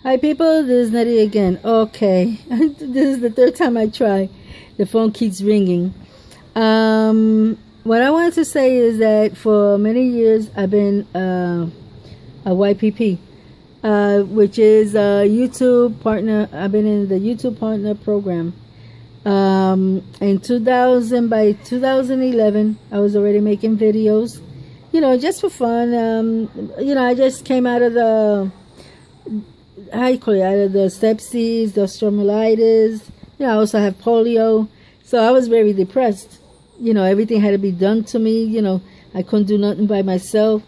Hi people, this is Nery again. Okay, this is the third time I try. The phone keeps ringing. What I wanted to say is that for many years I've been a YPP, which is a YouTube partner. I've been in the YouTube partner program. In 2011, I was already making videos, just for fun. I just came out of the out of the sepsis, the stomatitis. I also have polio, so I was very depressed. Everything had to be done to me. I couldn't do nothing by myself.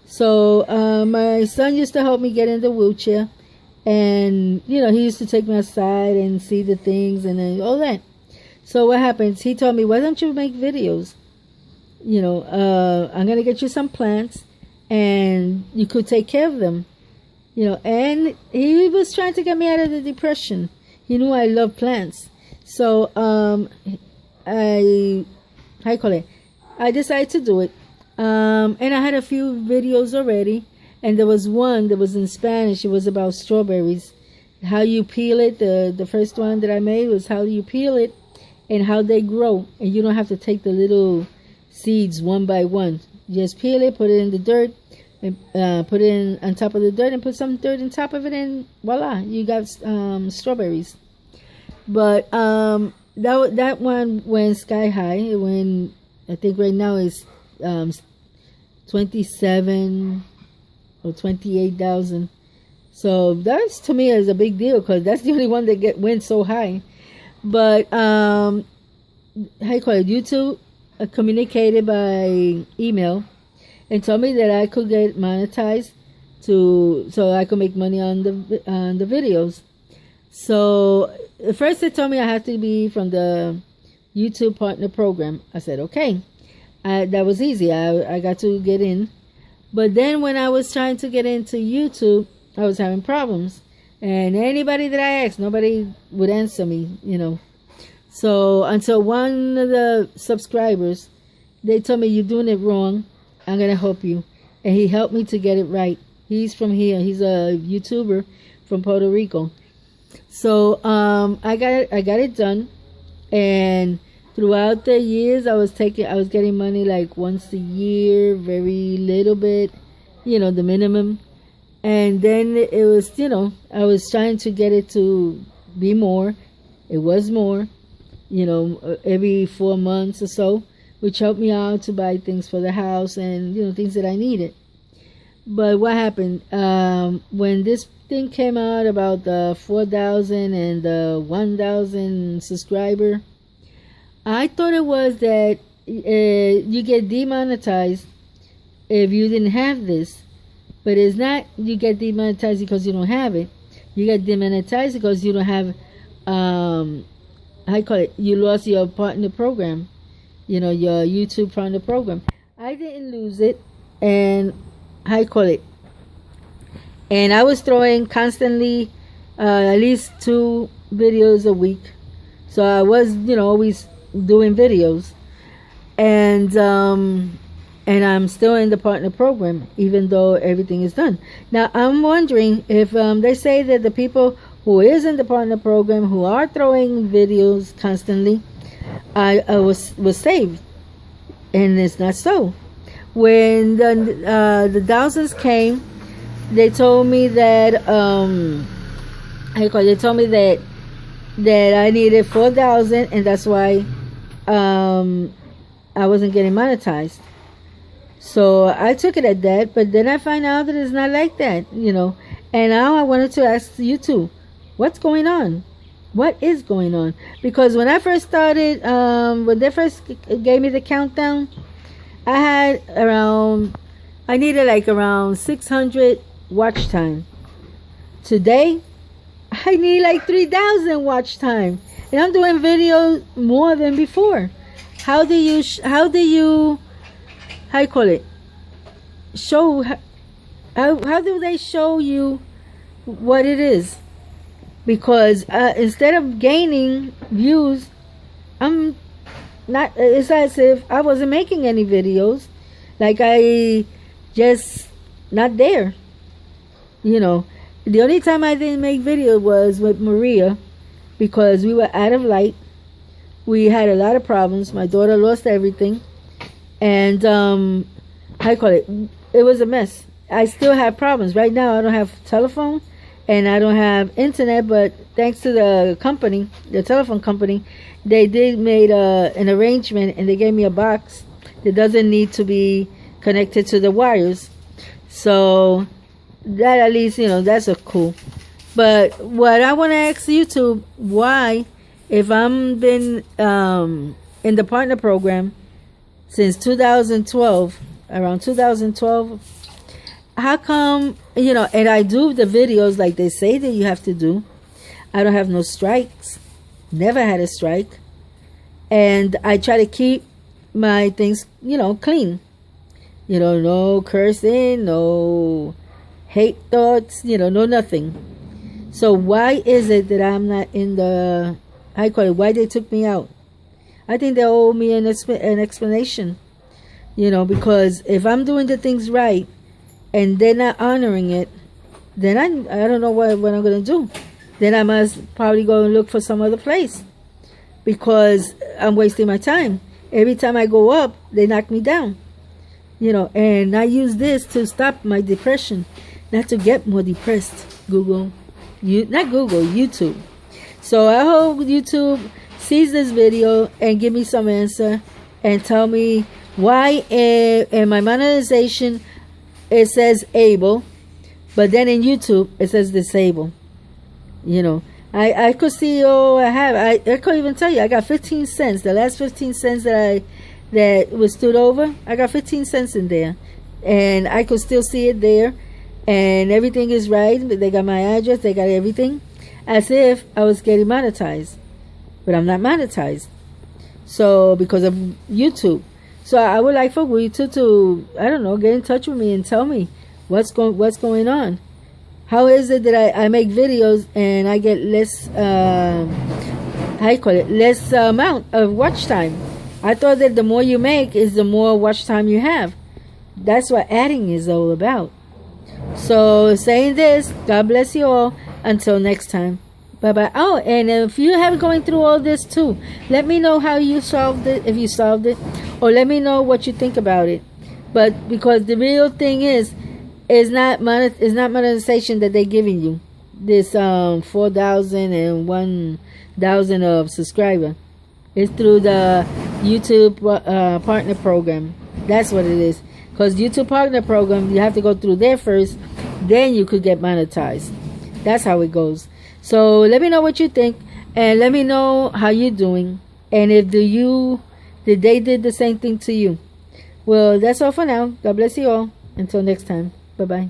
So my son used to help me get in the wheelchair, and he used to take me outside and see the things and then all that. So what happens? He told me, why don't you make videos? I'm gonna get you some plants, and you could take care of them. And he was trying to get me out of the depression. He knew I love plants. So I decided to do it. And I had a few videos already. And there was one that was in Spanish. It was about strawberries. How you peel it. The first one that I made was how you peel it and how they grow. And you don't have to take the little seeds one by one. You just peel it, put it in the dirt. And put it in on top of the dirt and put some dirt on top of it, and voila, you got strawberries. But that one went sky high. When I think right now is 27 or 28,000. So that's, to me, is a big deal, because that's the only one that went so high. But how you call it? YouTube communicated by email and told me that I could get monetized so I could make money on the videos. So at first they told me I had to be from the YouTube partner program. I said okay. That was easy. I got to get in. But then when I was trying to get into YouTube, I was having problems. And anybody that I asked, nobody would answer me, So until one of the subscribers, they told me, you're doing it wrong. I'm going to help you. And he helped me to get it right. He's from here. He's a YouTuber from Puerto Rico. So I got it done. And throughout the years, I was getting money like once a year, very little bit, the minimum. And then it was, I was trying to get it to be more. It was more, every 4 months or so, which helped me out to buy things for the house and, things that I needed. But what happened? When this thing came out about the 4,000 and the 1,000 subscriber, I thought it was that you get demonetized if you didn't have this. But it's not you get demonetized because you don't have it. You get demonetized because you don't have, you lost your partner program. Your YouTube partner program. I didn't lose it, and and I was throwing constantly at least 2 videos a week. So I was, always doing videos, and I'm still in the partner program, even though everything is done. Now I'm wondering if they say that the people who is in the partner program, who are throwing videos constantly, I was saved, and it's not so. When the thousands came, they told me that they told me that I needed 4,000, and that's why I wasn't getting monetized. So I took it at that, but then I find out that it's not like that, And now I wanted to ask you too, what's going on? What is going on? Because when I first started, when they first gave me the countdown, I needed like around 600 watch time. Today, I need like 3,000 watch time, and I'm doing videos more than before. How do you show? How do they show you what it is? Because instead of gaining views, it's as if I wasn't making any videos. Like I just not there. The only time I didn't make video was with Maria, because we were out of light. We had a lot of problems. My daughter lost everything, and how you call it? It was a mess. I still have problems right now. I don't have telephone, and I don't have internet. But thanks to the company, the telephone company, they did made an arrangement, and they gave me a box that doesn't need to be connected to the wires. So that, at least, that's a cool. But what I want to ask YouTube, why, if I'm been in the partner program since 2012, around 2012, how come, and I do the videos like they say that you have to do. I don't have no strikes, never had a strike, and I try to keep my things, clean. No cursing, no hate thoughts, no nothing. So why is it that I'm not in the, I call it, why they took me out? I think they owe me an explanation, because if I'm doing the things right and they're not honoring it, then I don't know what I'm going to do. Then I must probably go and look for some other place, because I'm wasting my time. Every time I go up, they knock me down, and I use this to stop my depression, not to get more depressed. YouTube. So I hope YouTube sees this video and give me some answer and tell me why in my monetization it says able, but then in YouTube it says disable. I could see, I could even tell you I got 15 cents. The last 15 cents that was stood over, I got 15 cents in there, and I could still see it there, and everything is right. They got my address, they got everything, as if I was getting monetized, but I'm not monetized. So because of YouTube. So I would like for YouTube to, I don't know, get in touch with me and tell me what's going on. How is it that I make videos and I get less, less amount of watch time? I thought that the more you make is the more watch time you have. That's what adding is all about. So saying this, God bless you all. Until next time. Bye-bye. Oh, and if you have going through all this too, let me know how you solved it, if you solved it, or let me know what you think about it. But because the real thing is not monetization that they're giving you. This 4,000 and 1,000 of subscriber. It's through the YouTube partner program. That's what it is. Because YouTube partner program, you have to go through there first, then you could get monetized. That's how it goes. So let me know what you think, and let me know how you're doing, and if they did the same thing to you. Well, that's all for now. God bless you all. Until next time. Bye-bye.